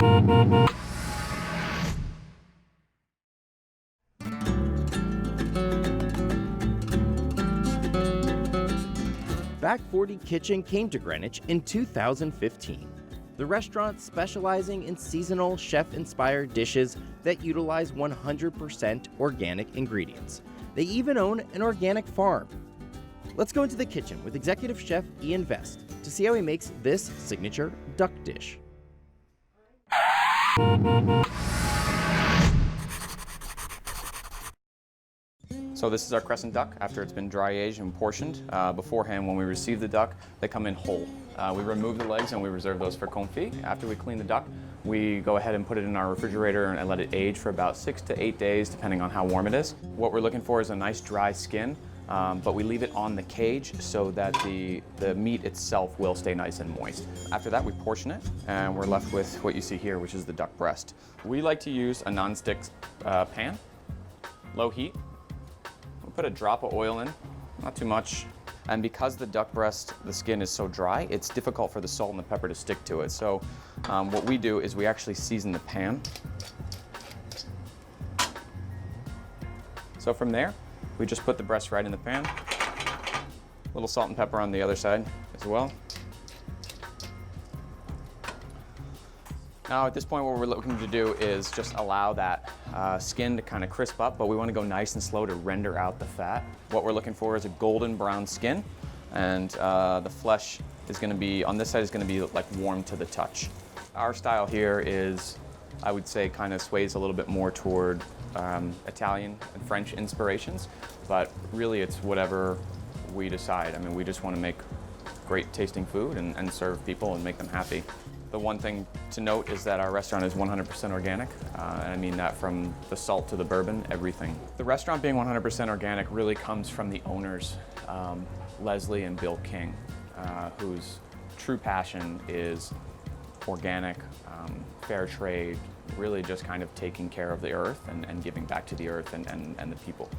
Back 40 Kitchen came to Greenwich in 2015. The restaurant specializing in seasonal chef-inspired dishes that utilize 100% organic ingredients. They even own an organic farm. Let's go into the kitchen with executive chef Ian Vest to see how he makes this signature duck dish. So this is our Crescent Duck after it's been dry aged and portioned. Beforehand, when we receive the duck, they come in whole. We remove the legs and we reserve those for confit. After we clean the duck, we go ahead and put it in our refrigerator and let it age for about 6 to 8 days, depending on how warm it is. What we're looking for is a nice dry skin, but we leave it on the cage so that the meat itself will stay nice and moist. After that, we portion it, and we're left with what you see here, which is the duck breast. We like to use a non-stick pan, low heat. We'll put a drop of oil in, not too much. And because the duck breast, the skin is so dry, it's difficult for the salt and the pepper to stick to it. So what we do is we actually season the pan. So from there, we just put the breast right in the pan. A little salt and pepper on the other side as well. Now at this point, what we're looking to do is just allow that skin to kind of crisp up, but we want to go nice and slow to render out the fat. What we're looking for is a golden brown skin, and the flesh is going to be, on this side, is going to be like warm to the touch. Our style here is, I would say, kind of sways a little bit more toward Italian and French inspirations, but really it's whatever we decide. I mean, we just want to make great tasting food and serve people and make them happy. The one thing to note is that our restaurant is 100% organic, and I mean that from the salt to the bourbon, everything. The restaurant being 100% organic really comes from the owners, Leslie and Bill King, whose true passion is organic, fair trade, really just kind of taking care of the earth and giving back to the earth and the people.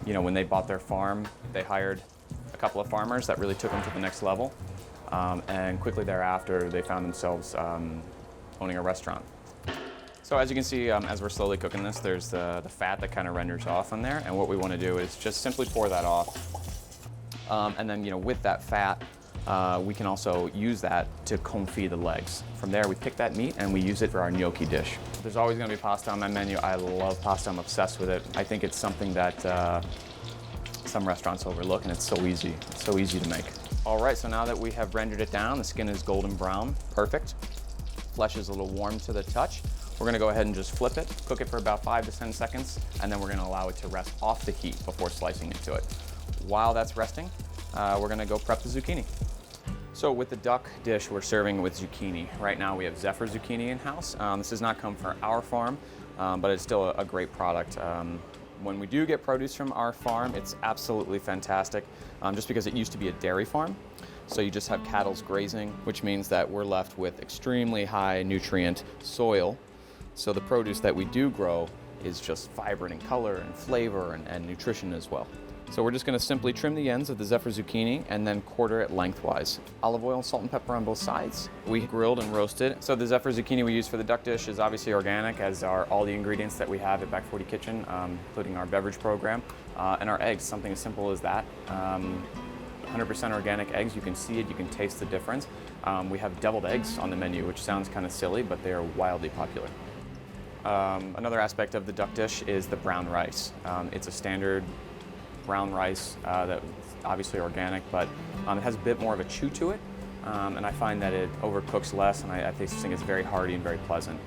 You know, when they bought their farm, they hired a couple of farmers that really took them to the next level. And quickly thereafter, they found themselves owning a restaurant. So as you can see, as we're slowly cooking this, there's the fat that kind of renders off on there. And what we want to do is just simply pour that off. And then, you know, with that fat, we can also use that to confit the legs. From there, we pick that meat and we use it for our gnocchi dish. There's always going to be pasta on my menu. I love pasta. I'm obsessed with it. I think it's something that some restaurants overlook, and it's so easy. It's so easy to make. All right, so now that we have rendered it down, the skin is golden brown, perfect. Flesh is a little warm to the touch. We're gonna go ahead and just flip it, cook it for about 5 to 10 seconds, and then we're gonna allow it to rest off the heat before slicing into it. While that's resting, we're gonna go prep the zucchini. So with the duck dish, we're serving with zucchini. Right now we have Zephyr zucchini in-house. This does not come from our farm, but it's still a great product. When we do get produce from our farm, it's absolutely fantastic, just because it used to be a dairy farm. So you just have cattle's grazing, which means that we're left with extremely high nutrient soil. So the produce that we do grow is just vibrant in color and flavor and nutrition as well. So we're just going to simply trim the ends of the Zephyr zucchini and then quarter it lengthwise. Olive oil, salt and pepper on both sides. We grilled and roasted. So the Zephyr zucchini we use for the duck dish is obviously organic, as are all the ingredients that we have at Back 40 Kitchen, including our beverage program, and our eggs, something as simple as that. 100% organic eggs, you can see it, you can taste the difference. We have deviled eggs on the menu, which sounds kind of silly, but they are wildly popular. Another aspect of the duck dish is the brown rice. It's a standard brown rice that's obviously organic, but it has a bit more of a chew to it, and I find that it overcooks less, and I think it's very hearty and very pleasant.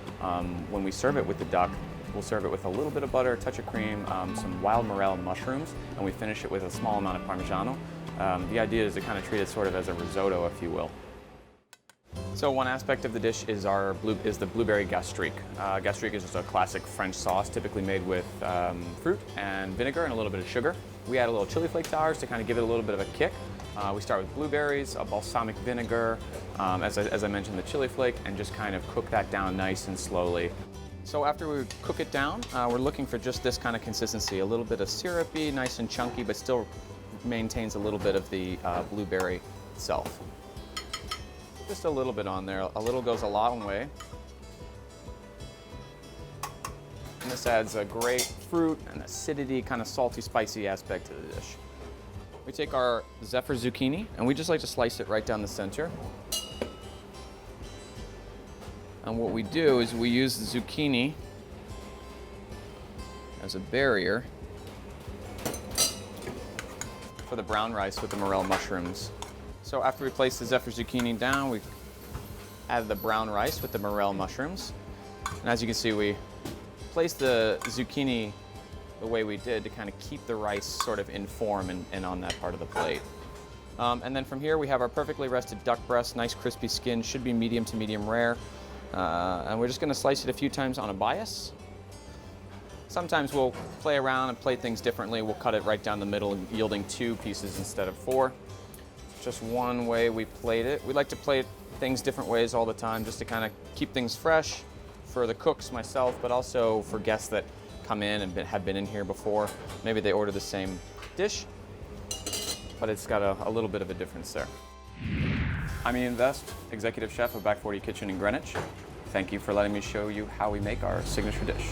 When we serve it with the duck, we'll serve it with a little bit of butter, a touch of cream, some wild morel mushrooms, and we finish it with a small amount of Parmigiano. The idea is to kind of treat it sort of as a risotto, if you will. So one aspect of the dish is the blueberry gastrique. Gastrique is just a classic French sauce, typically made with fruit and vinegar and a little bit of sugar. We add a little chili flake to ours to kind of give it a little bit of a kick. We start with blueberries, a balsamic vinegar, as I mentioned, the chili flake, and just kind of cook that down nice and slowly. So after we cook it down, we're looking for just this kind of consistency, a little bit of syrupy, nice and chunky, but still maintains a little bit of the blueberry itself. Just a little bit on there. A little goes a long way. And this adds a great fruit and acidity, kind of salty, spicy aspect to the dish. We take our Zephyr zucchini and we just like to slice it right down the center. And what we do is we use the zucchini as a barrier for the brown rice with the morel mushrooms. So after we place the Zephyr zucchini down, we add the brown rice with the morel mushrooms. And as you can see, we place the zucchini the way we did to kind of keep the rice sort of in form and on that part of the plate. And then from here we have our perfectly rested duck breast, nice crispy skin, should be medium to medium rare. And we're just going to slice it a few times on a bias. Sometimes we'll play around and plate things differently. We'll cut it right down the middle, yielding 2 pieces instead of 4. Just one way we plate it. We like to plate things different ways all the time just to kind of keep things fresh for the cooks, myself, but also for guests that come in and have been in here before. Maybe they order the same dish, but it's got a little bit of a difference there. I'm Ian Vest, Executive Chef of Back 40 Kitchen in Greenwich. Thank you for letting me show you how we make our signature dish.